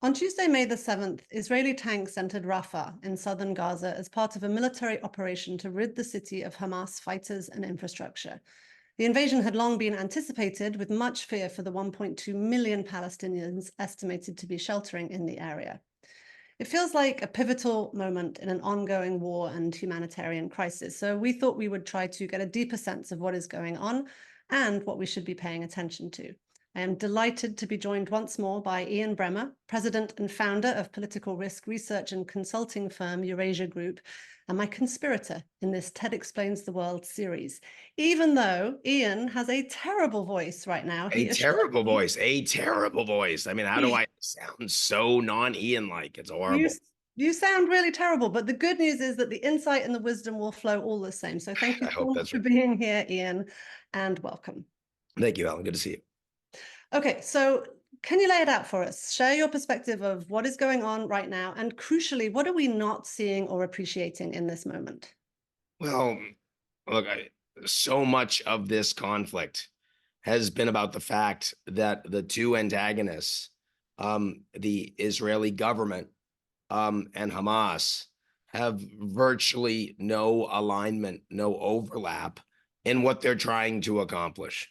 On Tuesday, May the 7th, Israeli tanks entered Rafah in southern Gaza as part of a military operation to rid the city of Hamas fighters and infrastructure. The invasion had long been anticipated, with much fear for the 1.2 million Palestinians estimated to be sheltering in the area. It feels like a pivotal moment in an ongoing war and humanitarian crisis, so we thought we would try to get a deeper sense of what is going on and what we should be paying attention to. I am delighted to be joined once more by Ian Bremmer, president and founder of political risk research and consulting firm Eurasia Group, and my conspirator in this TED Explains the World series. Even though Ian has a terrible voice right now, A he assured terrible me voice, a terrible voice. I mean, how do I sound so non-Ian-like? It's you horrible. you sound really terrible, but the good news is that the insight and the wisdom will flow all the same. So thank you I so hope much that's for right. being here, Ian, and welcome. Thank you, Alan. Good to see you. Okay, so can you lay it out for us? Share your perspective of what is going on right now, and crucially, what are we not seeing or appreciating in this moment? Well, look, so much of this conflict has been about the fact that the two antagonists, the Israeli government, and Hamas, have virtually no alignment, no overlap in what they're trying to accomplish.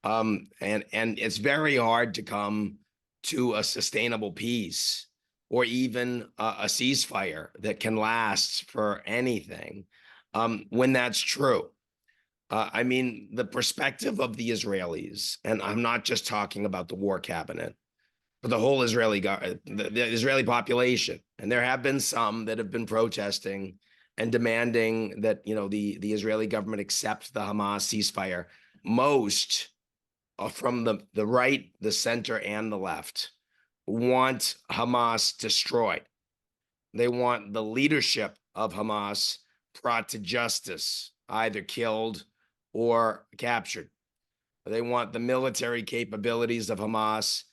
And it's very hard to come to a sustainable peace or even a ceasefire that can last for anything when that's true. I mean, the perspective of the Israelis, and I'm not just talking about the war cabinet, but the whole the Israeli population. And there have been some that have been protesting and demanding that, the Israeli government accept the Hamas ceasefire. Most from the right, the center, and the left want Hamas destroyed. They want the leadership of Hamas brought to justice, either killed or captured. They want the military capabilities of Hamas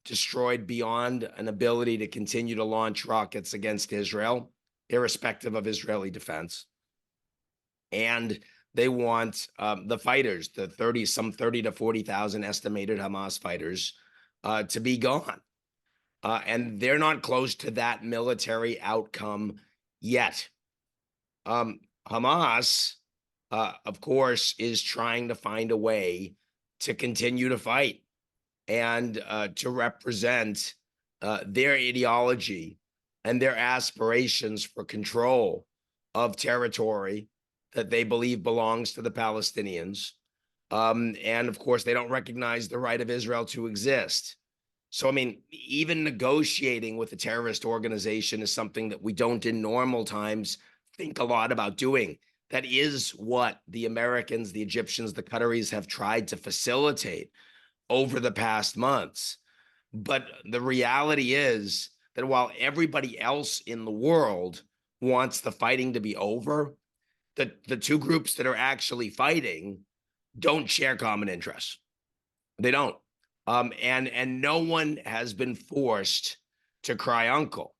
destroyed beyond an ability to continue to launch rockets against Israel, irrespective of Israeli defense. And they want the fighters, the 30 to 40,000 estimated Hamas fighters, to be gone. And they're not close to that military outcome yet. Hamas, of course, is trying to find a way to continue to fight and to represent their ideology and their aspirations for control of territory that they believe belongs to the Palestinians. And of course, they don't recognize the right of Israel to exist. So, I mean, even negotiating with a terrorist organization is something that we don't in normal times think a lot about doing. That is what the Americans, the Egyptians, the Qataris have tried to facilitate over the past months. But the reality is that while everybody else in the world wants the fighting to be over, the two groups that are actually fighting don't share common interests. They don't. And no one has been forced to cry uncle.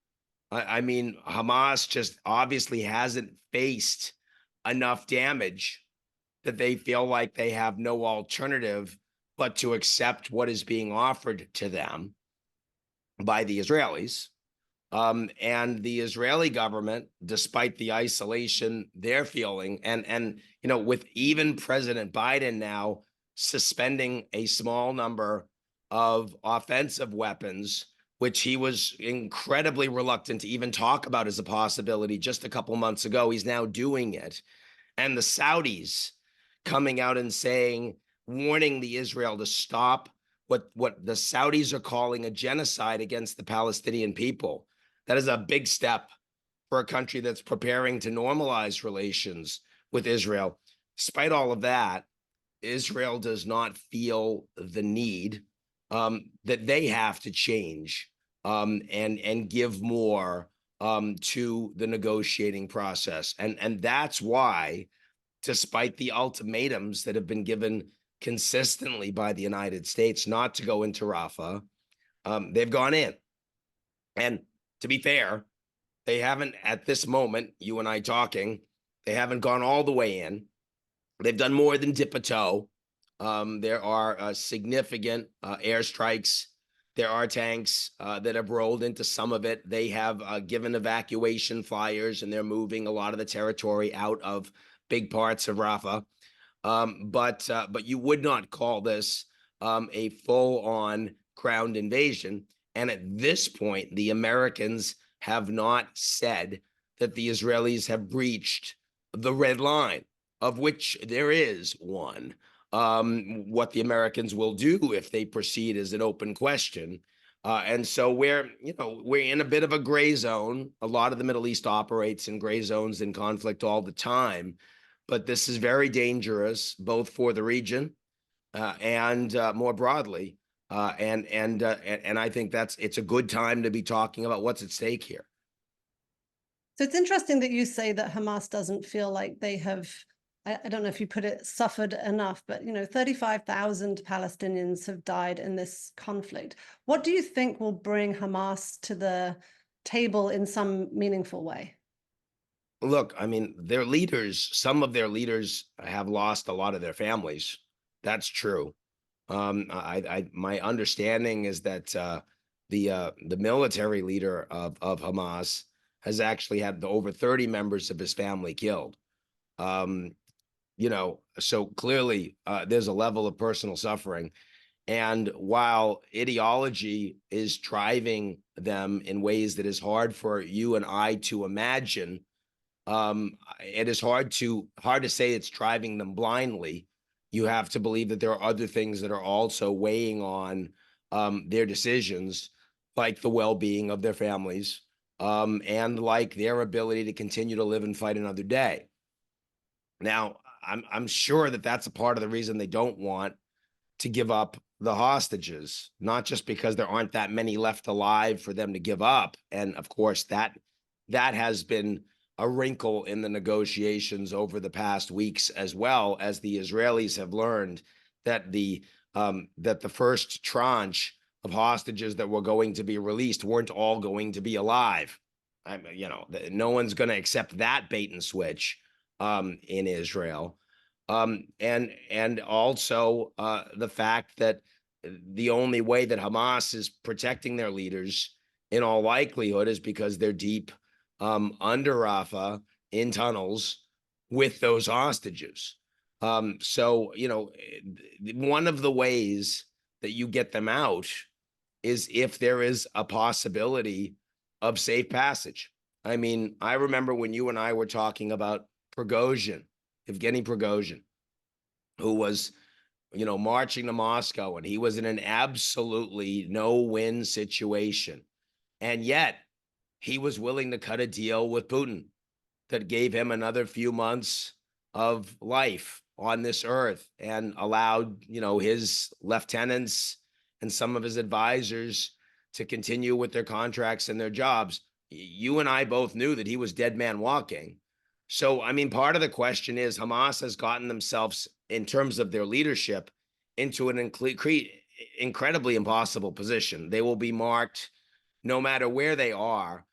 I mean, Hamas just obviously hasn't faced enough damage that they feel like they have no alternative but to accept what is being offered to them by the Israelis. And the Israeli government, despite the isolation they're feeling, and with even President Biden now suspending a small number of offensive weapons, which he was incredibly reluctant to even talk about as a possibility just a couple months ago, he's now doing it. And the Saudis coming out and saying, warning the Israel to stop what the Saudis are calling a genocide against the Palestinian people. That is a big step for a country that's preparing to normalize relations with Israel. Despite all of that, Israel does not feel the need that they have to change and give more to the negotiating process. And that's why, despite the ultimatums that have been given consistently by the United States not to go into Rafah, they've gone in. And to be fair, they haven't, at this moment, you and I talking, they haven't gone all the way in. They've done more than dip a toe. There are significant airstrikes There are tanks that have rolled into some of it. They have given evacuation flyers, and they're moving a lot of the territory out of big parts of Rafah. But you would not call this a full-on ground invasion. And at this point, the Americans have not said that the Israelis have breached the red line, of which there is one. What the Americans will do if they proceed is an open question. And so we're in a bit of a gray zone. A lot of the Middle East operates in gray zones in conflict all the time, but this is very dangerous, both for the region and more broadly. And I think it's a good time to be talking about what's at stake here. So it's interesting that you say that Hamas doesn't feel like they have, I don't know if you put it, suffered enough, but 35,000 Palestinians have died in this conflict. What do you think will bring Hamas to the table in some meaningful way? Look, I mean, their leaders, some of their leaders have lost a lot of their families. That's true. My understanding is that the military leader of Hamas has actually had over 30 members of his family killed. So clearly there's a level of personal suffering. And while ideology is driving them in ways that is hard for you and I to imagine, it is hard to say it's driving them blindly. You have to believe that there are other things that are also weighing on their decisions, like the well-being of their families, and like their ability to continue to live and fight another day. Now, I'm sure that that's a part of the reason they don't want to give up the hostages, not just because there aren't that many left alive for them to give up. And of course, that has been a wrinkle in the negotiations over the past weeks, as well as the Israelis have learned that the first tranche of hostages that were going to be released weren't all going to be alive. No one's going to accept that bait and switch in Israel. And also the fact that the only way that Hamas is protecting their leaders in all likelihood is because they're deep under Rafah in tunnels with those hostages. So, one of the ways that you get them out is if there is a possibility of safe passage. I mean, I remember when you and I were talking about Prigozhin, Evgeny Prigozhin, who was, marching to Moscow, and he was in an absolutely no-win situation. And yet he was willing to cut a deal with Putin that gave him another few months of life on this earth and allowed, his lieutenants and some of his advisors to continue with their contracts and their jobs. You and I both knew that he was dead man walking. So, I mean, part of the question is Hamas has gotten themselves, in terms of their leadership, into an incredibly impossible position. They will be marked, no matter where they are,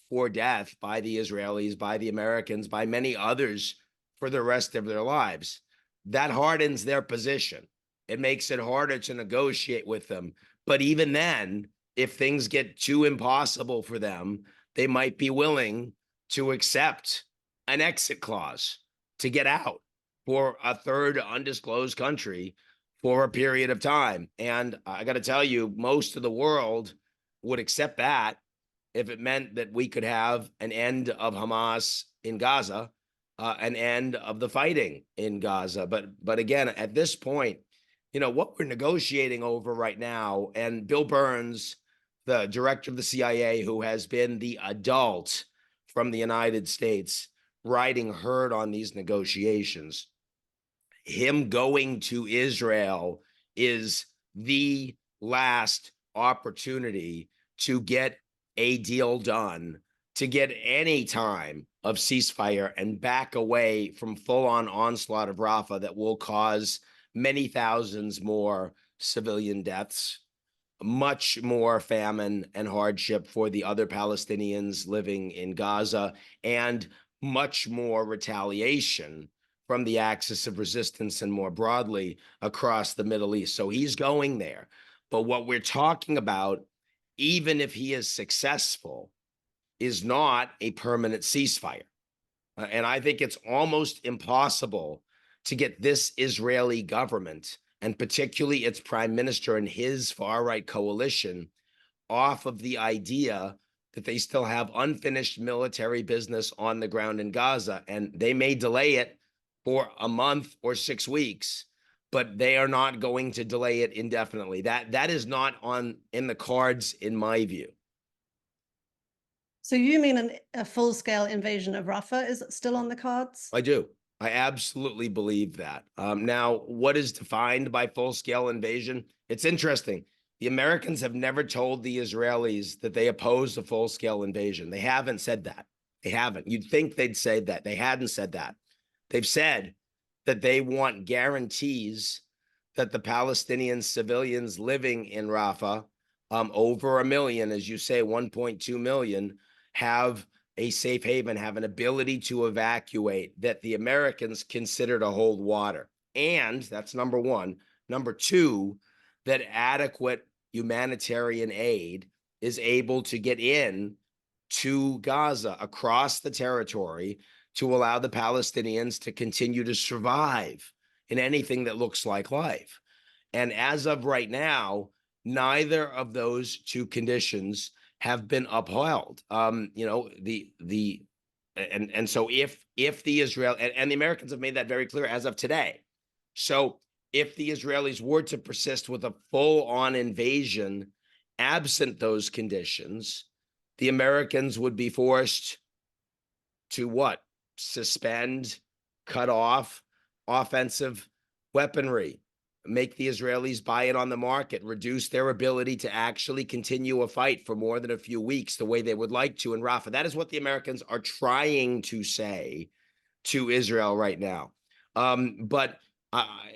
for death by the Israelis, by the Americans, by many others for the rest of their lives. That hardens their position. It makes it harder to negotiate with them. But even then, if things get too impossible for them, they might be willing to accept an exit clause to get out for a third undisclosed country for a period of time. And I got to tell you, most of the world would accept that if it meant that we could have an end of Hamas in Gaza, an end of the fighting in Gaza. But again, at this point, what we're negotiating over right now, and Bill Burns, the director of the CIA, who has been the adult from the United States, riding herd on these negotiations, him going to Israel is the last opportunity to get a deal done, to get any time of ceasefire and back away from full-on onslaught of Rafah that will cause many thousands more civilian deaths, much more famine and hardship for the other Palestinians living in Gaza, and much more retaliation from the axis of resistance and more broadly across the Middle East. So he's going there. But what we're talking about, even if he is successful, is not a permanent ceasefire. And I think it's almost impossible to get this Israeli government, and particularly its prime minister and his far-right coalition, off of the idea that they still have unfinished military business on the ground in Gaza. And they may delay it for a month or 6 weeks, but they are not going to delay it indefinitely. That is not in the cards, in my view. So you mean a full-scale invasion of Rafah is still on the cards? I do. I absolutely believe that. Now, what is defined by full-scale invasion? It's interesting. The Americans have never told the Israelis that they oppose a full-scale invasion. They haven't said that. They haven't. You'd think they'd say that. They hadn't said that. They've said that they want guarantees that the Palestinian civilians living in Rafah, over 1 million, as you say, 1.2 million, have a safe haven, have an ability to evacuate, that the Americans consider to hold water. And that's number one. Number two, that adequate humanitarian aid is able to get in to Gaza across the territory to allow the Palestinians to continue to survive in anything that looks like life. And as of right now, neither of those two conditions have been upheld. So if the Israel and the Americans have made that very clear as of today. So if the Israelis were to persist with a full-on invasion, absent those conditions, the Americans would be forced to what? Suspend, cut off offensive weaponry, make the Israelis buy it on the market, reduce their ability to actually continue a fight for more than a few weeks the way they would like to in Rafah. That is what the Americans are trying to say to Israel right now. But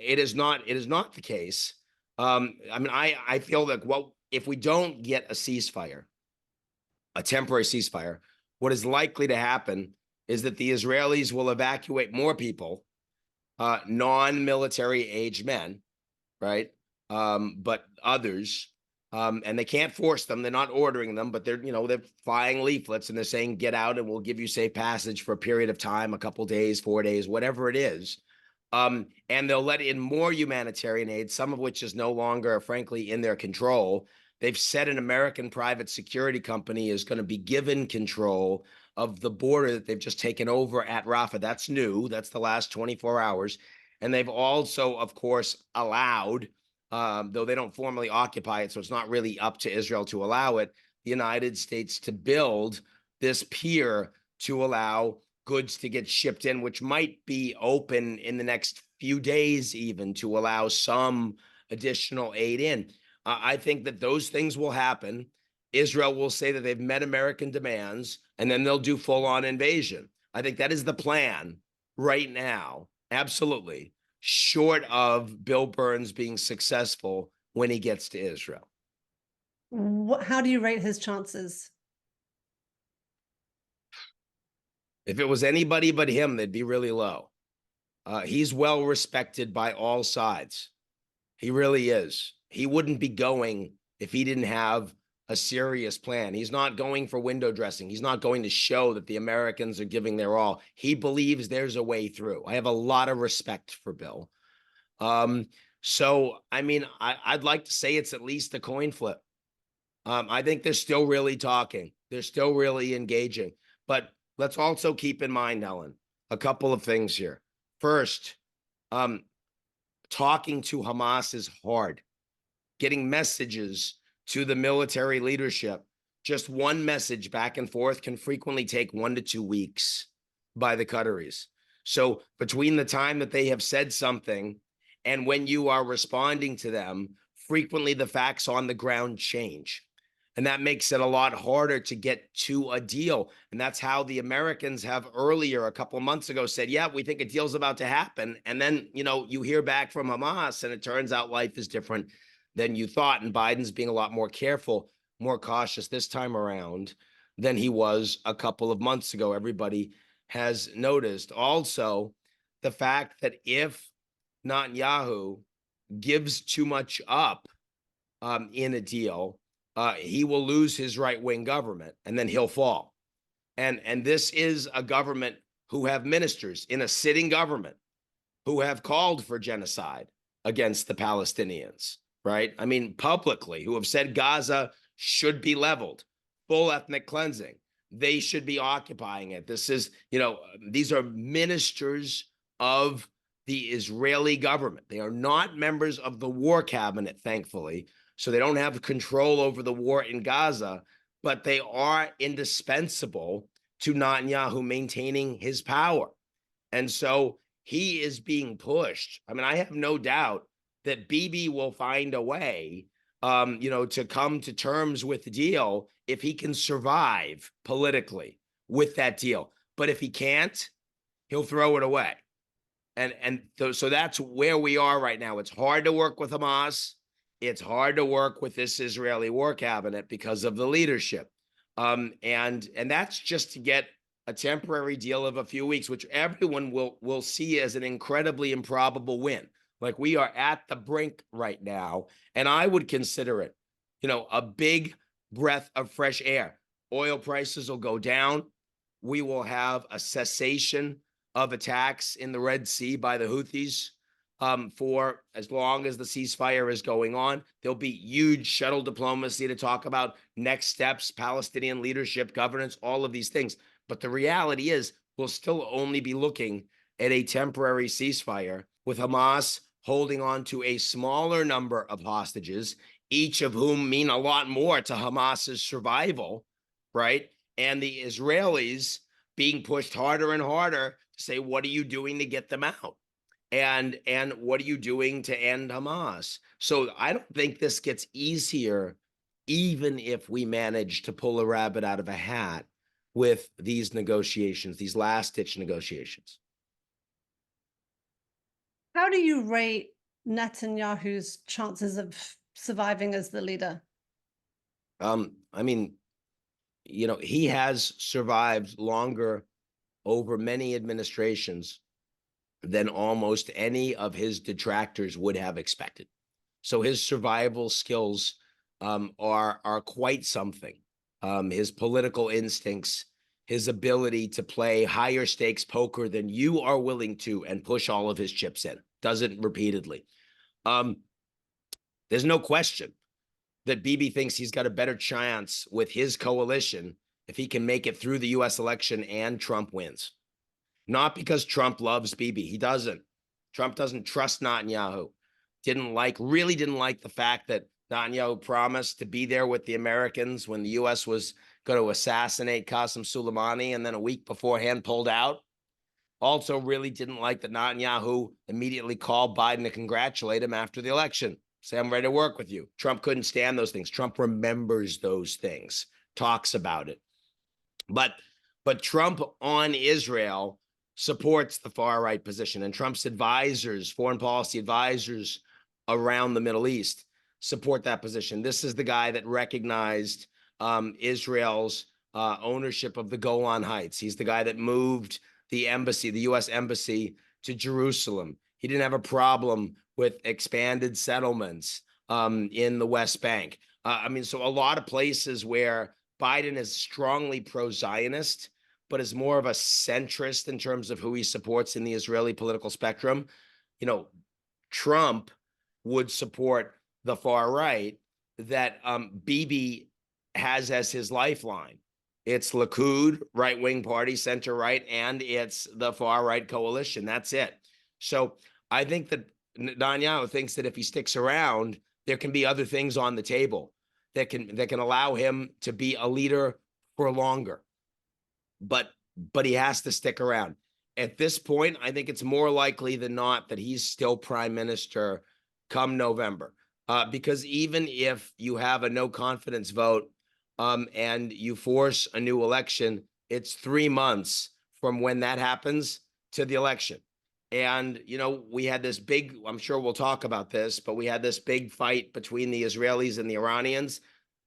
it is not the case. I feel like, well, if we don't get a ceasefire, a temporary ceasefire, what is likely to happen is that the Israelis will evacuate more people, non-military age men, right? But others, and they can't force them. They're not ordering them, but they're flying leaflets and they're saying, get out and we'll give you safe passage for a period of time, a couple days, 4 days, whatever it is. And they'll let in more humanitarian aid, some of which is no longer, frankly, in their control. They've said an American private security company is going to be given control of the border that they've just taken over at Rafah. That's new. That's the last 24 hours. And they've also, of course, allowed, though they don't formally occupy it, so it's not really up to Israel to allow it, the United States to build this pier to allow goods to get shipped in, which might be open in the next few days even, to allow some additional aid in. I think that those things will happen. Israel will say that they've met American demands, and then they'll do full-on invasion. I think that is the plan right now. Absolutely. Short of Bill Burns being successful when he gets to Israel. How do you rate his chances? If it was anybody but him, they'd be really low. He's well respected by all sides. He really is. He wouldn't be going if he didn't have a serious plan. He's not going for window dressing. He's not going to show that the Americans are giving their all. He believes there's a way through. I have a lot of respect for Bill. So, I'd like to say it's at least a coin flip. I think they're still really talking. They're still really engaging. But let's also keep in mind, Helen, a couple of things here. First, talking to Hamas is hard. Getting messages to the military leadership, just one message back and forth can frequently take 1 to 2 weeks by the Qataris. So between the time that they have said something and when you are responding to them, frequently the facts on the ground change. And that makes it a lot harder to get to a deal. And that's how the Americans have earlier, a couple of months ago, said, yeah, we think a deal's about to happen. And then, you hear back from Hamas and it turns out life is different than you thought. And Biden's being a lot more careful, more cautious this time around than he was a couple of months ago. Everybody has noticed. Also, the fact that if Netanyahu gives too much up in a deal, he will lose his right-wing government and then he'll fall. And this is a government who have ministers in a sitting government who have called for genocide against the Palestinians, right? I mean, publicly, who have said Gaza should be leveled, full ethnic cleansing. They should be occupying it. This is, these are ministers of the Israeli government. They are not members of the war cabinet, thankfully, so they don't have control over the war in Gaza, but they are indispensable to Netanyahu maintaining his power. And so he is being pushed. I mean, I have no doubt that Bibi will find a way, to come to terms with the deal if he can survive politically with that deal. But if he can't, he'll throw it away. So that's where we are right now. It's hard to work with Hamas. It's hard to work with this Israeli war cabinet because of the leadership. And that's just to get a temporary deal of a few weeks, which everyone will see as an incredibly improbable win. Like, we are at the brink right now, and I would consider it, a big breath of fresh air. Oil prices will go down. We will have a cessation of attacks in the Red Sea by the Houthis for as long as the ceasefire is going on. There'll be huge shuttle diplomacy to talk about next steps, Palestinian leadership, governance, all of these things. But the reality is, we'll still only be looking at a temporary ceasefire with Hamas holding on to a smaller number of hostages, each of whom mean a lot more to Hamas's survival, right? And the Israelis being pushed harder and harder to say, what are you doing to get them out? And what are you doing to end Hamas? So I don't think this gets easier, even if we manage to pull a rabbit out of a hat with these negotiations, these last-ditch negotiations. How do you rate Netanyahu's chances of surviving as the leader? I mean, he has survived longer over many administrations than almost any of his detractors would have expected. So his survival skills are quite something. His political instincts, his ability to play higher stakes poker than you are willing to and push all of his chips in, does it repeatedly. There's no question that Bibi thinks he's got a better chance with his coalition if he can make it through the US election and Trump wins. Not because Trump loves Bibi. He doesn't. Trump doesn't trust Netanyahu. Really didn't like the fact that Netanyahu promised to be there with the Americans when the US was going to assassinate Qasem Soleimani and then a week beforehand pulled out. Also really didn't like that Netanyahu immediately called Biden to congratulate him after the election. Say, I'm ready to work with you. Trump couldn't stand those things. Trump remembers those things, talks about it. But Trump on Israel supports the far right position, and Trump's advisors, foreign policy advisors around the Middle East, support that position. This is the guy that recognized Israel's ownership of the Golan Heights. He's the guy that moved the embassy, the US embassy, to Jerusalem. He didn't have a problem with expanded settlements in the West Bank. So a lot of places where Biden is strongly pro-Zionist, but is more of a centrist in terms of who he supports in the Israeli political spectrum. Trump would support the far right that Bibi has as his lifeline. It's Likud, right-wing party, center-right, and it's the far-right coalition. That's it. So I think that Netanyahu thinks that if he sticks around, there can be other things on the table that can allow him to be a leader for longer. But he has to stick around. At this point, I think it's more likely than not that he's still prime minister come November. Because even if you have a no confidence vote and you force a new election, it's 3 months from when that happens to the election. And, we had this big, I'm sure we'll talk about this, but we had this big fight between the Israelis and the Iranians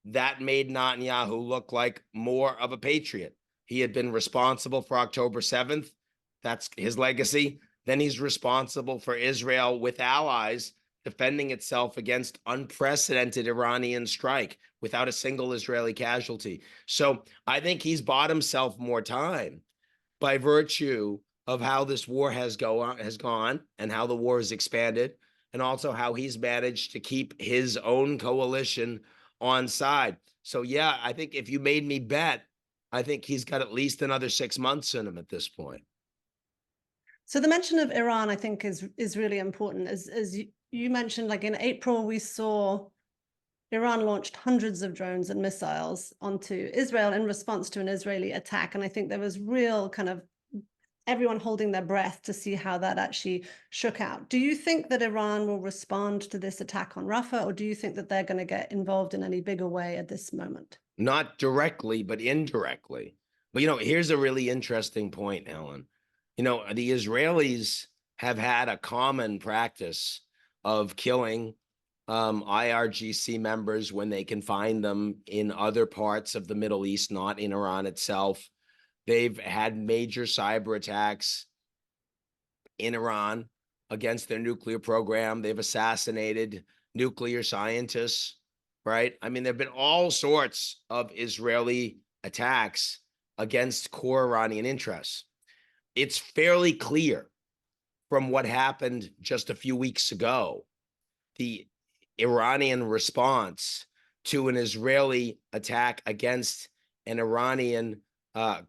that made Netanyahu look like more of a patriot. He had been responsible for October 7th. That's his legacy. Then he's responsible for Israel with allies defending itself against unprecedented Iranian strike without a single Israeli casualty. So I think he's bought himself more time by virtue of how this war has gone and how the war has expanded, and also how he's managed to keep his own coalition on side. So yeah, I think if you made me bet, I think he's got at least another 6 months in him at this point. So the mention of Iran, I think, is really important. As you mentioned, like in April, we saw Iran launched hundreds of drones and missiles onto Israel in response to an Israeli attack. And I think there was real kind of everyone holding their breath to see how that actually shook out. Do you think that Iran will respond to this attack on Rafah, or do you think that they're going to get involved in any bigger way at this moment? Not directly, but indirectly. But, here's a really interesting point, Helen. The Israelis have had a common practice of killing IRGC members when they can find them in other parts of the Middle East, not in Iran itself. They've had major cyber attacks in Iran against their nuclear program. They've assassinated nuclear scientists, right? I mean, there have been all sorts of Israeli attacks against core Iranian interests. It's fairly clear from what happened just a few weeks ago, the Iranian response to an Israeli attack against an Iranian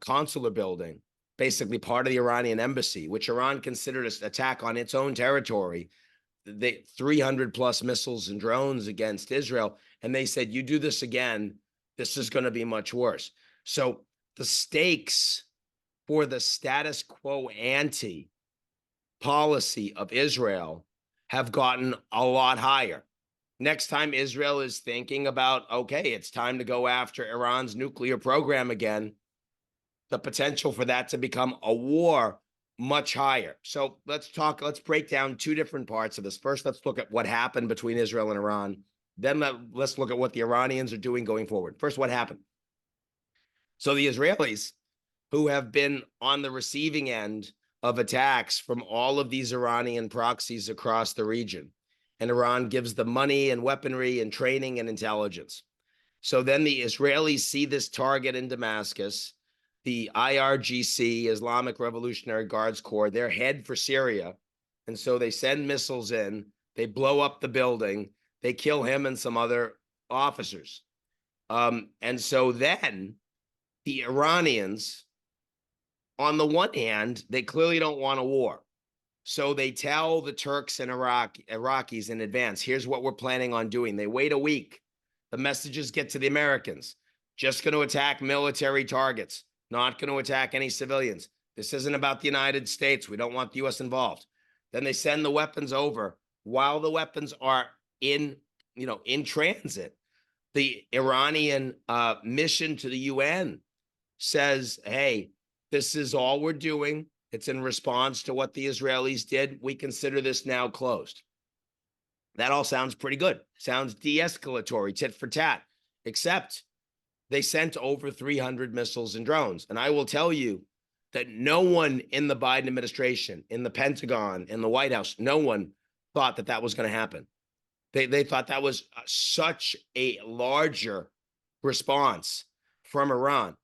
consular building, basically part of the Iranian embassy, which Iran considered an attack on its own territory, the 300 plus missiles and drones against Israel. And they said, you do this again, this is going to be much worse. So the stakes for the status quo ante policy of Israel have gotten a lot higher. Next time Israel is thinking about, okay, it's time to go after Iran's nuclear program again, the potential for that to become a war much higher. So let's break down two different parts of this. First, let's look at what happened between Israel and Iran. Then let's look at what the Iranians are doing going forward. First, what happened? So the Israelis, who have been on the receiving end of attacks from all of these Iranian proxies across the region, and Iran gives them money and weaponry and training and intelligence. So then the Israelis see this target in Damascus, the IRGC, Islamic Revolutionary Guards Corps, they're head for Syria. And so they send missiles in, they blow up the building, they kill him and some other officers. And so then the Iranians, on the one hand, they clearly don't want a war. So they tell the Turks and Iraqis in advance, here's what we're planning on doing. They wait a week. The messages get to the Americans. Just going to attack military targets, not going to attack any civilians. This isn't about the United States. We don't want the U.S. involved. Then they send the weapons over while the weapons are in transit. The Iranian mission to the UN says, hey, this is all we're doing. It's in response to what the Israelis did. We consider this now closed. That all sounds pretty good. Sounds de-escalatory, tit for tat, except they sent over 300 missiles and drones. And I will tell you that no one in the Biden administration, in the Pentagon, in the White House, no one thought that was going to happen. They thought that was such a larger response from Iran.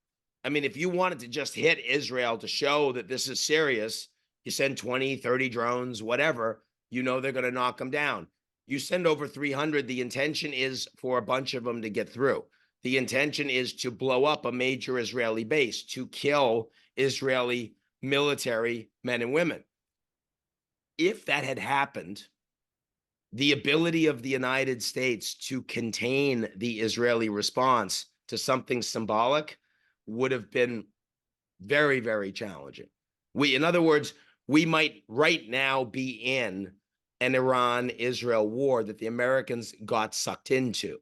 I mean, if you wanted to just hit Israel to show that this is serious, you send 20, 30 drones, whatever, they're going to knock them down. You send over 300, the intention is for a bunch of them to get through. The intention is to blow up a major Israeli base, to kill Israeli military men and women. If that had happened, the ability of the United States to contain the Israeli response to something symbolic would have been very, very challenging. In other words, we might right now be in an Iran-Israel war that the Americans got sucked into.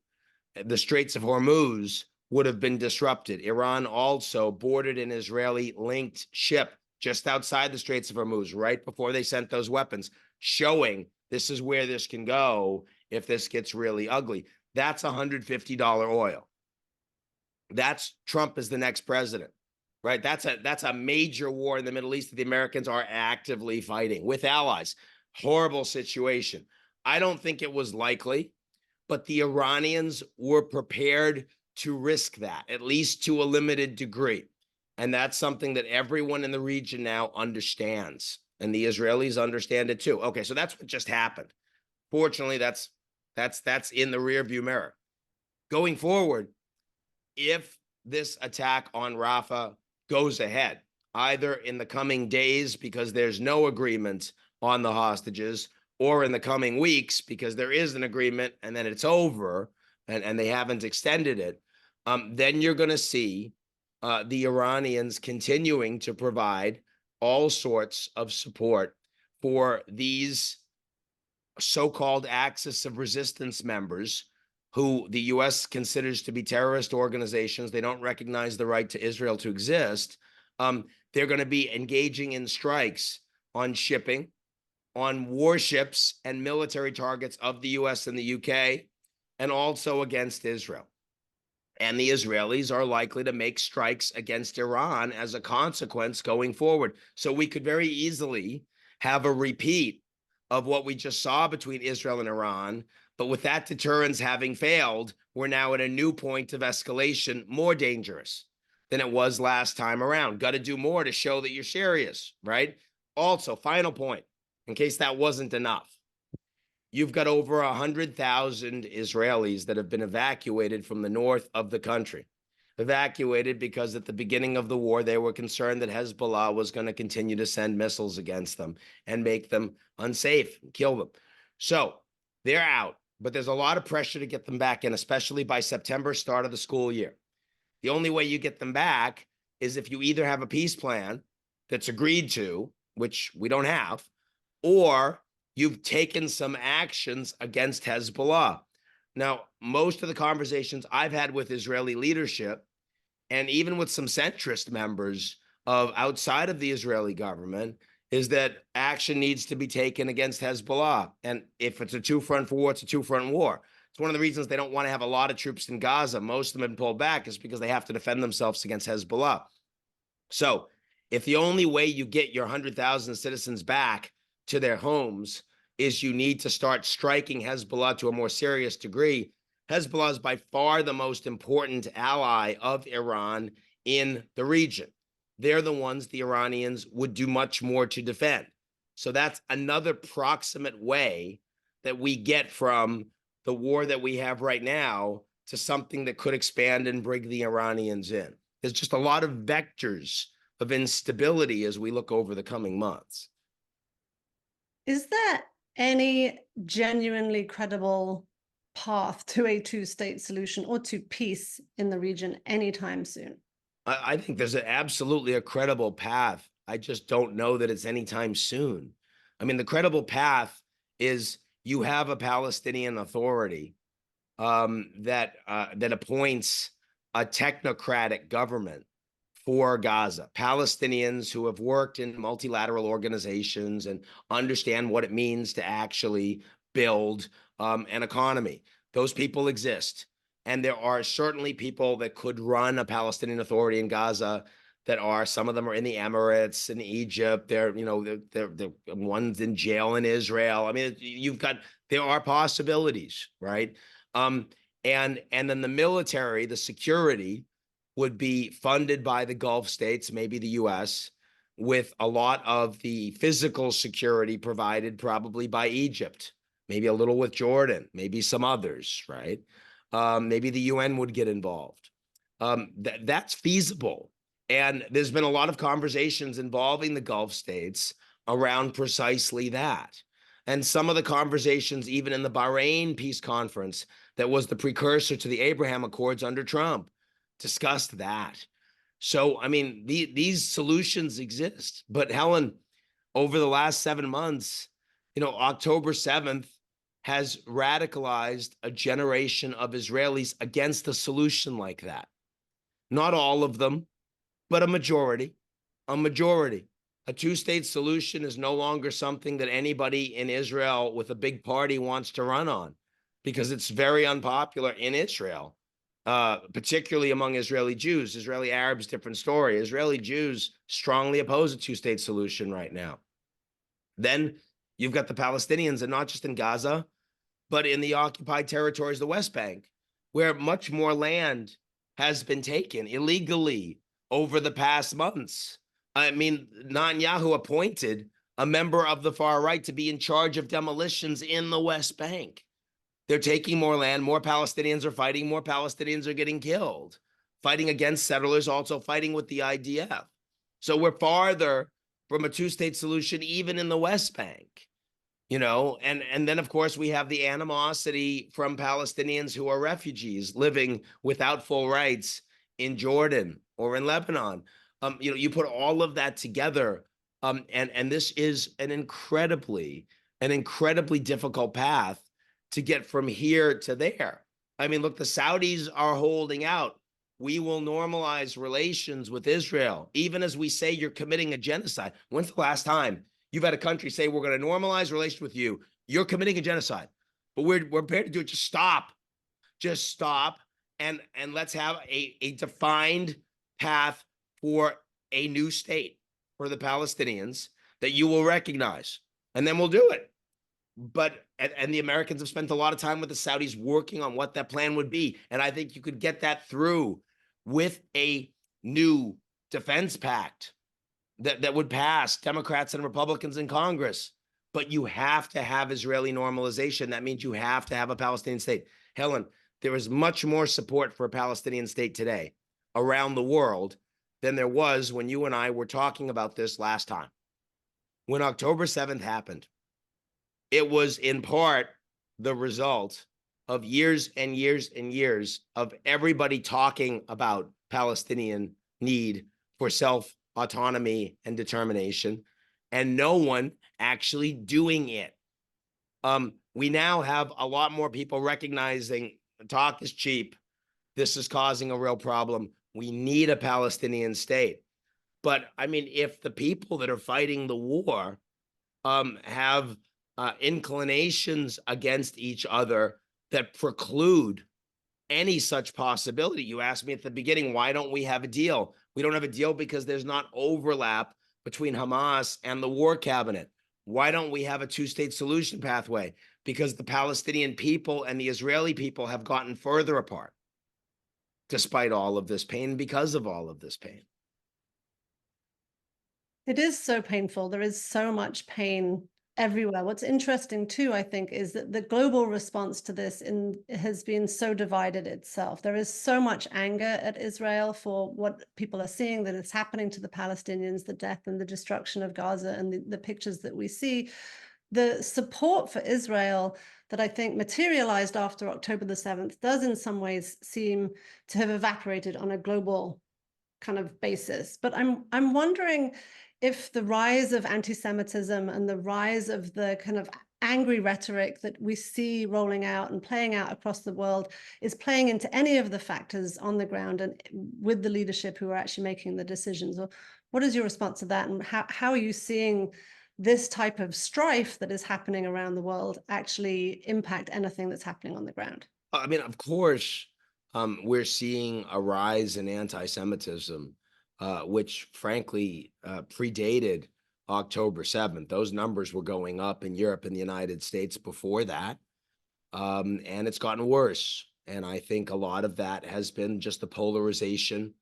The Straits of Hormuz would have been disrupted. Iran also boarded an Israeli-linked ship just outside the Straits of Hormuz right before they sent those weapons, showing this is where this can go if this gets really ugly. That's $150 oil. That's Trump as the next president, right? That's a major war in the Middle East that the Americans are actively fighting with allies. Horrible situation. I don't think it was likely, but the Iranians were prepared to risk that, at least to a limited degree. And that's something that everyone in the region now understands. And the Israelis understand it too. Okay, so that's what just happened. Fortunately, that's in the rearview mirror. Going forward, if this attack on Rafah goes ahead, either in the coming days because there's no agreement on the hostages, or in the coming weeks because there is an agreement and then it's over and they haven't extended it, then you're going to see the Iranians continuing to provide all sorts of support for these so-called axis of resistance members who the U.S. considers to be terrorist organizations. They don't recognize the right to Israel to exist. They're going to be engaging in strikes on shipping, on warships and military targets of the U.S. and the U.K., and also against Israel. And the Israelis are likely to make strikes against Iran as a consequence going forward. So we could very easily have a repeat of what we just saw between Israel and Iran. But with that deterrence having failed, we're now at a new point of escalation, more dangerous than it was last time around. Got to do more to show that you're serious, right? Also, final point, in case that wasn't enough. You've got over 100,000 Israelis that have been evacuated from the north of the country. Evacuated because at the beginning of the war, they were concerned that Hezbollah was going to continue to send missiles against them and make them unsafe, kill them. So they're out, but there's a lot of pressure to get them back in, especially by September, start of the school year. The only way you get them back is if you either have a peace plan that's agreed to, which we don't have, or you've taken some actions against Hezbollah. Now, most of the conversations I've had with Israeli leadership, and even with some centrist members of outside of the Israeli government, is that action needs to be taken against Hezbollah. And if it's a two-front war, it's a two-front war. It's one of the reasons they don't want to have a lot of troops in Gaza. Most of them have been pulled back is because they have to defend themselves against Hezbollah. So if the only way you get your 100,000 citizens back to their homes is you need to start striking Hezbollah to a more serious degree, Hezbollah is by far the most important ally of Iran in the region. They're the ones the Iranians would do much more to defend. So that's another proximate way that we get from the war that we have right now to something that could expand and bring the Iranians in. There's just a lot of vectors of instability as we look over the coming months. Is there any genuinely credible path to a two-state solution or to peace in the region anytime soon? I think there's absolutely a credible path. I just don't know that it's anytime soon. I mean, the credible path is you have a Palestinian Authority that appoints a technocratic government for Gaza, Palestinians who have worked in multilateral organizations and understand what it means to actually build an economy. Those people exist. And there are certainly people that could run a Palestinian Authority in Gaza that are, some of them are in the Emirates, in Egypt. They're ones in jail in Israel. I mean, there are possibilities, right? And then the military, the security would be funded by the Gulf states, maybe the US, with a lot of the physical security provided probably by Egypt, maybe a little with Jordan, maybe some others, right? Maybe the UN would get involved. That's feasible. And there's been a lot of conversations involving the Gulf states around precisely that. And some of the conversations, even in the Bahrain peace conference, that was the precursor to the Abraham Accords under Trump, discussed that. So, I mean, these solutions exist. But Helen, over the last 7 months, October 7th, has radicalized a generation of Israelis against a solution like that. Not all of them, but a majority. A two-state solution is no longer something that anybody in Israel with a big party wants to run on because it's very unpopular in Israel, particularly among Israeli Jews. Israeli Arabs, different story. Israeli Jews strongly oppose a two-state solution right now. Then you've got the Palestinians, and not just in Gaza, but in the occupied territories, the West Bank, where much more land has been taken illegally over the past months. I mean, Netanyahu appointed a member of the far right to be in charge of demolitions in the West Bank. They're taking more land, more Palestinians are fighting, more Palestinians are getting killed, fighting against settlers, also fighting with the IDF. So we're farther from a two-state solution, even in the West Bank, and then of course we have the animosity from Palestinians who are refugees living without full rights in Jordan or in Lebanon. You put all of that together, and this is an incredibly difficult path to get from here to there. I mean, look, the Saudis are holding out. We will normalize relations with Israel, even as we say you're committing a genocide. When's the last time you've had a country say, we're going to normalize relations with you? You're committing a genocide, but we're prepared to do it. Just stop. And let's have a defined path for a new state for the Palestinians that you will recognize, and then we'll do it. But and the Americans have spent a lot of time with the Saudis working on what that plan would be. And I think you could get that through with a new defense pact that would pass Democrats and Republicans in Congress. But you have to have Israeli normalization. That means you have to have a Palestinian state. Helen, there is much more support for a Palestinian state today around the world than there was when you and I were talking about this last time. When October 7th happened, it was in part the result of years and years and years of everybody talking about Palestinian need for self-autonomy and determination, and no one actually doing it. We now have a lot more people recognizing talk is cheap. This is causing a real problem. We need a Palestinian state. But I mean, if the people that are fighting the war have inclinations against each other that preclude any such possibility. You asked me at the beginning, why don't we have a deal? We don't have a deal because there's not overlap between Hamas and the war cabinet. Why don't we have a two-state solution pathway? Because the Palestinian people and the Israeli people have gotten further apart despite all of this pain, because of all of this pain. It is so painful. There is so much pain everywhere. What's interesting too, I think, is that the global response to this has been so divided itself. There is so much anger at Israel for what people are seeing that is happening to the Palestinians, the death and the destruction of Gaza, and the pictures that we see. The support for Israel that I think materialized after October the 7th does in some ways seem to have evaporated on a global kind of basis. But I'm wondering if the rise of anti-Semitism and the rise of the kind of angry rhetoric that we see rolling out and playing out across the world is playing into any of the factors on the ground and with the leadership who are actually making the decisions. Or what is your response to that? And how are you seeing this type of strife that is happening around the world actually impact anything that's happening on the ground? I mean, of course, we're seeing a rise in anti-Semitism, which frankly predated October 7th. Those numbers were going up in Europe and the United States before that, and it's gotten worse. And I think a lot of that has been just the polarization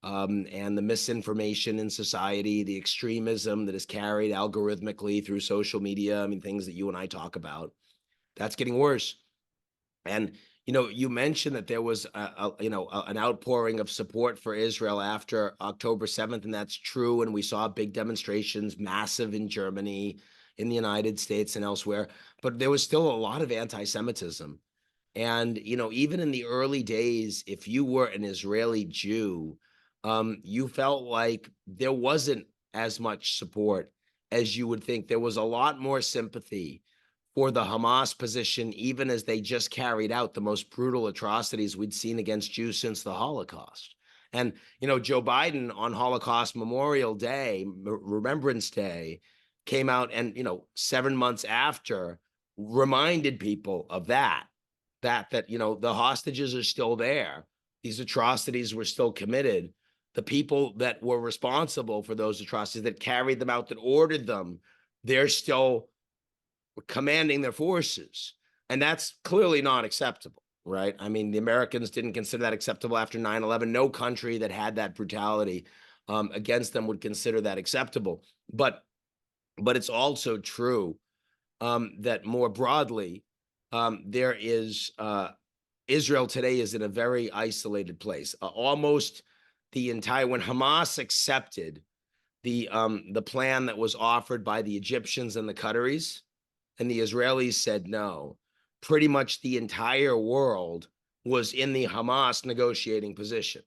and the misinformation in society, the extremism that is carried algorithmically through social media. I mean, things that you and I talk about. That's getting worse. And you mentioned that there was an outpouring of support for Israel after October 7th, and that's true. And we saw big demonstrations, massive in Germany, in the United States and elsewhere. But there was still a lot of anti-Semitism. And, even in the early days, if you were an Israeli Jew, you felt like there wasn't as much support as you would think. There was a lot more sympathy for the Hamas position, even as they just carried out the most brutal atrocities we'd seen against Jews since the Holocaust. And, Joe Biden on Holocaust Memorial Day, Remembrance Day, came out and, 7 months after, reminded people of that the hostages are still there. These atrocities were still committed. The people that were responsible for those atrocities, that carried them out, that ordered them, they're still commanding their forces. And that's clearly not acceptable, right? I mean, the Americans didn't consider that acceptable after 9/11. No country that had that brutality against them would consider that acceptable. But it's also true that more broadly, there is Israel today is in a very isolated place. Almost the entire when Hamas accepted the plan that was offered by the Egyptians and the Qataris, and the Israelis said no, pretty much the entire world was in the Hamas negotiating position.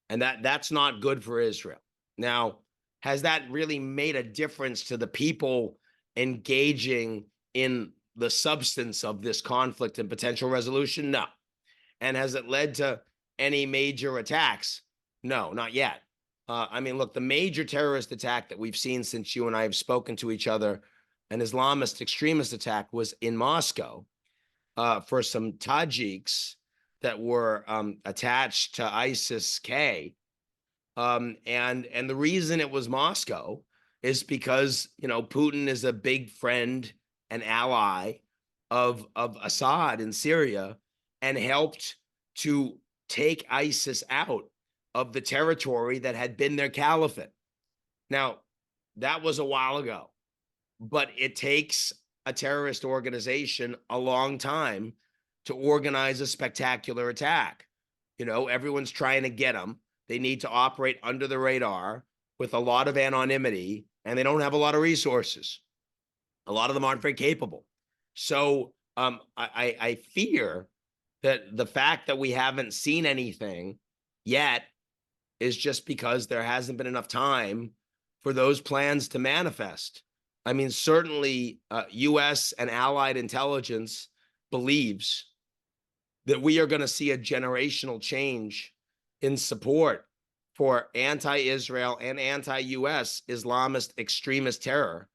And that's not good for Israel. Now, has that really made a difference to the people engaging in the substance of this conflict and potential resolution? No. And has it led to any major attacks? No, not yet. I mean, look, the major terrorist attack that we've seen since you and I have spoken to each other, an Islamist extremist attack, was in Moscow for some Tajiks that were attached to ISIS-K. And the reason it was Moscow is because, you know, Putin is a big friend and ally of Assad in Syria and helped to take ISIS out of the territory that had been their caliphate. Now, that was a while ago, but it takes a terrorist organization a long time to organize a spectacular attack. You know, everyone's trying to get them. They need to operate under the radar with a lot of anonymity, and they don't have a lot of resources. A lot of them aren't very capable. So I fear that the fact that we haven't seen anything yet is just because there hasn't been enough time for those plans to manifest. I mean, certainly U.S. and allied intelligence believes that we are going to see a generational change in support for anti-Israel and anti-U.S. Islamist extremist terror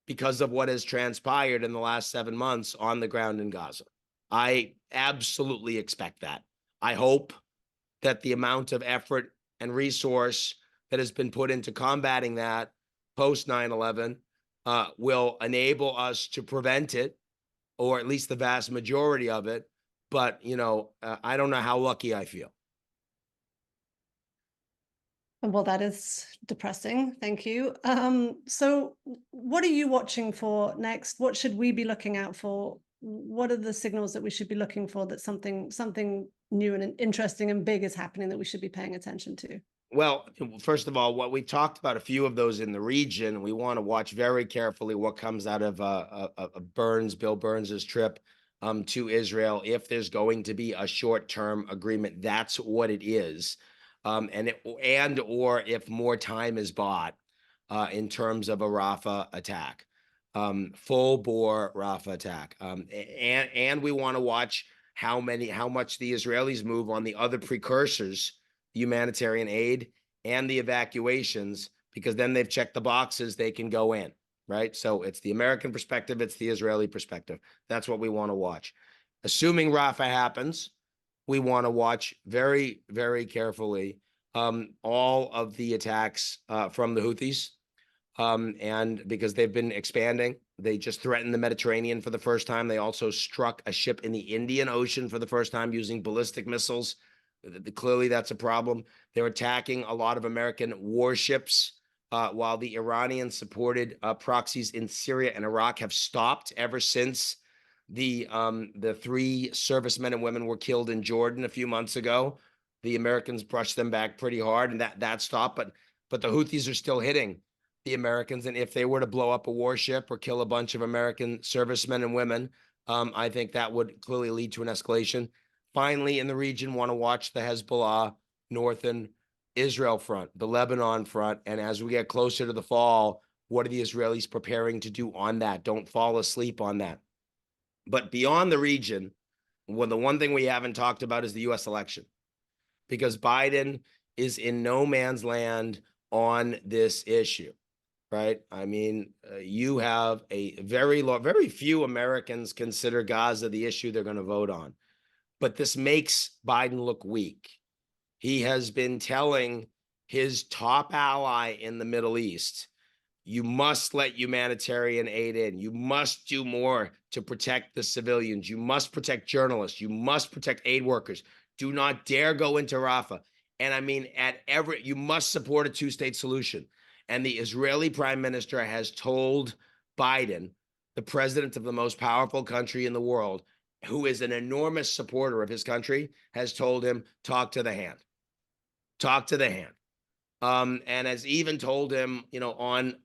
because of what has transpired in the last 7 months on the ground in Gaza. I absolutely expect that. I hope that the amount of effort and resource that has been put into combating that post 9/11 will enable us to prevent it, or at least the vast majority of it. But, you know, I don't know how lucky I feel. Well, that is depressing. Thank you. So what are you watching for next? What should we be looking out for? What are the signals that we should be looking for that something new and interesting and big is happening that we should be paying attention to? Well, first of all, what we talked about, a few of those in the region, we want to watch very carefully what comes out of Bill Burns's trip to Israel. If there's going to be a short-term agreement, that's what it is. Or if more time is bought in terms of a Rafah attack, full bore Rafah attack. And we want to watch how much the Israelis move on the other precursors, humanitarian aid and the evacuations, because then they've checked the boxes, they can go in, right? So it's the American perspective, it's the Israeli perspective. That's what we want to watch. Assuming Rafah happens, we want to watch very, very carefully all of the attacks from the Houthis. And because they've been expanding, they just threatened the Mediterranean for the first time. They also struck a ship in the Indian Ocean for the first time using ballistic missiles. Clearly, that's a problem. They're attacking a lot of American warships, while the Iranian-supported proxies in Syria and Iraq have stopped ever since the 3 servicemen and women were killed in Jordan a few months ago. The Americans brushed them back pretty hard, and that stopped. But the Houthis are still hitting the Americans, and if they were to blow up a warship or kill a bunch of American servicemen and women, I think that would clearly lead to an escalation. Finally, in the region, want to watch the Hezbollah, northern Israel front, the Lebanon front, and as we get closer to the fall, what are the Israelis preparing to do on that? Don't fall asleep on that. But beyond the region, well, the one thing we haven't talked about is the U.S. election, because Biden is in no man's land on this issue, right? I mean, you have a very few Americans consider Gaza the issue they're going to vote on. But this makes Biden look weak. He has been telling his top ally in the Middle East you must let humanitarian aid in. You must do more to protect the civilians. You must protect journalists. You must protect aid workers. Do not dare go into Rafah. And I mean, you must support a two-state solution. And the Israeli prime minister has told Biden, the president of the most powerful country in the world, who is an enormous supporter of his country, has told him, talk to the hand. Talk to the hand. And has even told him, on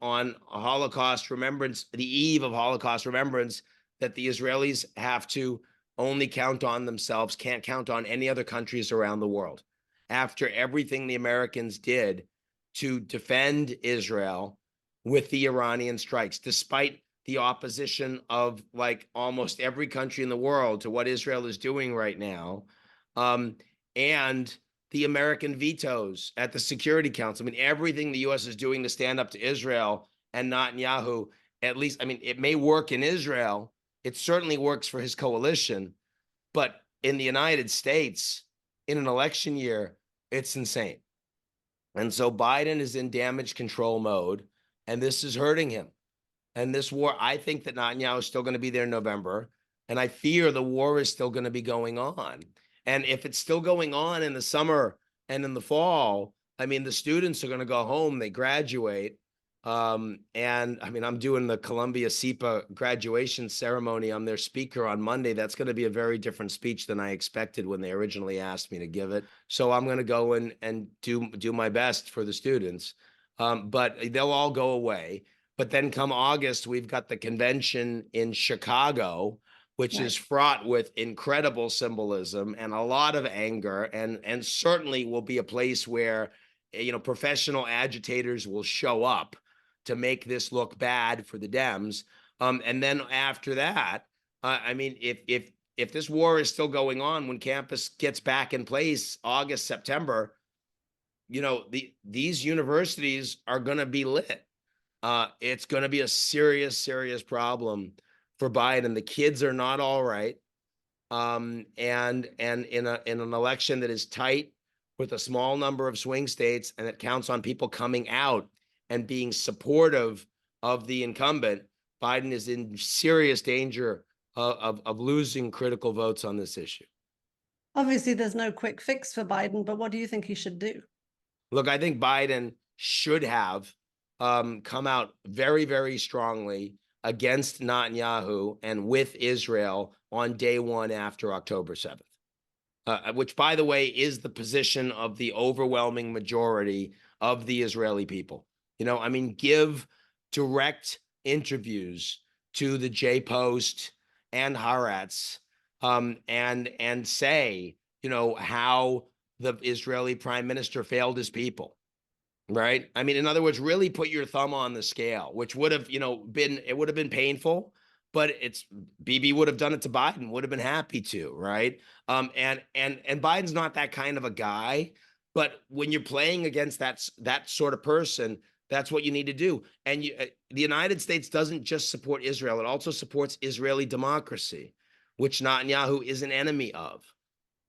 Holocaust remembrance, the eve of Holocaust remembrance, that the Israelis have to only count on themselves, can't count on any other countries around the world. After everything the Americans did to defend Israel with the Iranian strikes, despite the opposition of like almost every country in the world to what Israel is doing right now, and the American vetoes at the Security Council. I mean, everything the U.S. is doing to stand up to Israel and Netanyahu, at least, I mean, it may work in Israel. It certainly works for his coalition. But in the United States, in an election year, it's insane. And so Biden is in damage control mode, and this is hurting him. And this war, I think that Netanyahu is still going to be there in November. And I fear the war is still going to be going on. And if it's still going on in the summer and in the fall, I mean, the students are going to go home, they graduate. And I mean, I'm doing the Columbia SEPA graduation ceremony. I'm their speaker on Monday. That's going to be a very different speech than I expected when they originally asked me to give it. So I'm going to go in and do my best for the students. But they'll all go away. But then come August, we've got the convention in Chicago, which is fraught with incredible symbolism and a lot of anger, and certainly will be a place where, professional agitators will show up to make this look bad for the Dems. And then after that, I mean, if this war is still going on when campus gets back in place, August, September, these universities are going to be lit. It's going to be a serious, serious problem for Biden. The kids are not all right. And in an election that is tight with a small number of swing states, and it counts on people coming out and being supportive of the incumbent, Biden is in serious danger of losing critical votes on this issue. Obviously, there's no quick fix for Biden, but what do you think he should do? Look, I think Biden should have come out very, very strongly against Netanyahu and with Israel on day one after October 7th, which, by the way, is the position of the overwhelming majority of the Israeli people. I mean, give direct interviews to the J-Post and Haaretz, and say, how the Israeli prime minister failed his people. Right. I mean, in other words, really put your thumb on the scale, which would have, it would have been painful, but Bibi would have done it to Biden, would have been happy to. Right. And Biden's not that kind of a guy. But when you're playing against that sort of person, that's what you need to do. And the United States doesn't just support Israel. It also supports Israeli democracy, which Netanyahu is an enemy of.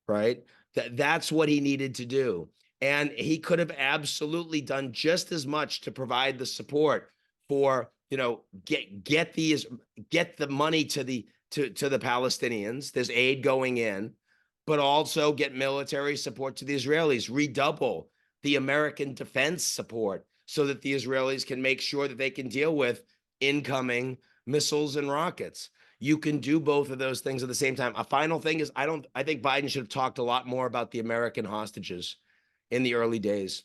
Right. That's what he needed to do. And he could have absolutely done just as much to provide the support for, get the money to the Palestinians. There's aid going in, but also get military support to the Israelis, redouble the American defense support so that the Israelis can make sure that they can deal with incoming missiles and rockets. You can do both of those things at the same time. A final thing is, I think Biden should have talked a lot more about the American hostages in the early days.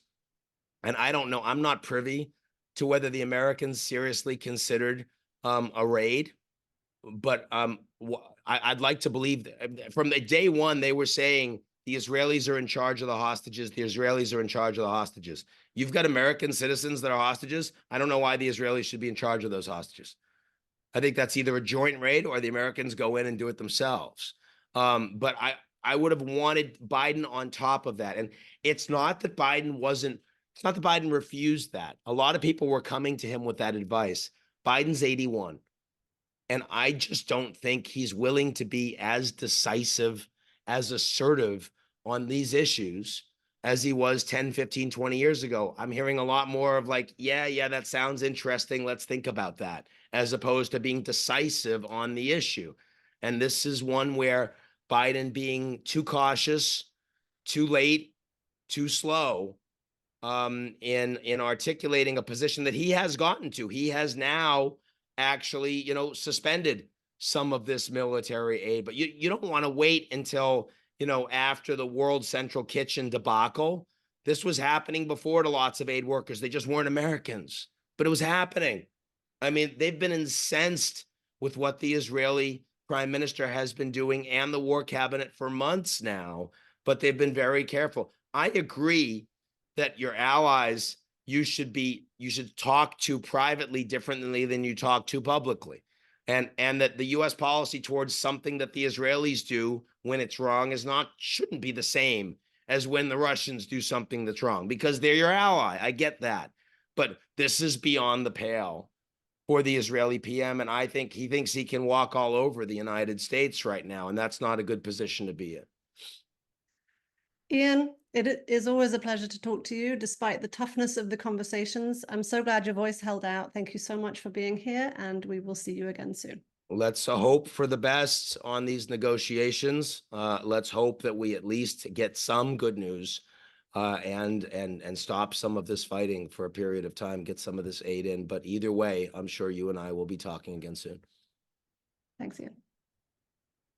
And I don't know, I'm not privy to whether the Americans seriously considered a raid, but I'd like to believe that from the day one, they were saying the Israelis are in charge of the hostages. The Israelis are in charge of the hostages. You've got American citizens that are hostages. I don't know why the Israelis should be in charge of those hostages. I think that's either a joint raid or the Americans go in and do it themselves. But I would have wanted Biden on top of that. And it's not that Biden refused that. A lot of people were coming to him with that advice. Biden's 81. And I just don't think he's willing to be as decisive, as assertive on these issues as he was 10, 15, 20 years ago. I'm hearing a lot more of like, yeah, that sounds interesting. Let's think about that, as opposed to being decisive on the issue. And this is one where Biden being too cautious, too late, too slow in articulating a position that he has gotten to. He has now actually, suspended some of this military aid, but you don't want to wait until, after the World Central Kitchen debacle. This was happening before to lots of aid workers. They just weren't Americans, but it was happening. I mean, they've been incensed with what the Israeli prime minister has been doing and the war cabinet for months now, but they've been very careful. I agree that your allies, you should talk to privately differently than you talk to publicly. And that the US policy towards something that the Israelis do when it's wrong shouldn't be the same as when the Russians do something that's wrong, because they're your ally. I get that. But this is beyond the pale for the Israeli PM. And I think he thinks he can walk all over the United States right now. And that's not a good position to be in. Ian, it is always a pleasure to talk to you, despite the toughness of the conversations. I'm so glad your voice held out. Thank you so much for being here, and we will see you again soon. Let's hope for the best on these negotiations. Let's hope that we at least get some good news and stop some of this fighting for a period of time, get some of this aid in. But either way, I'm sure you and I will be talking again soon. Thanks, Ian.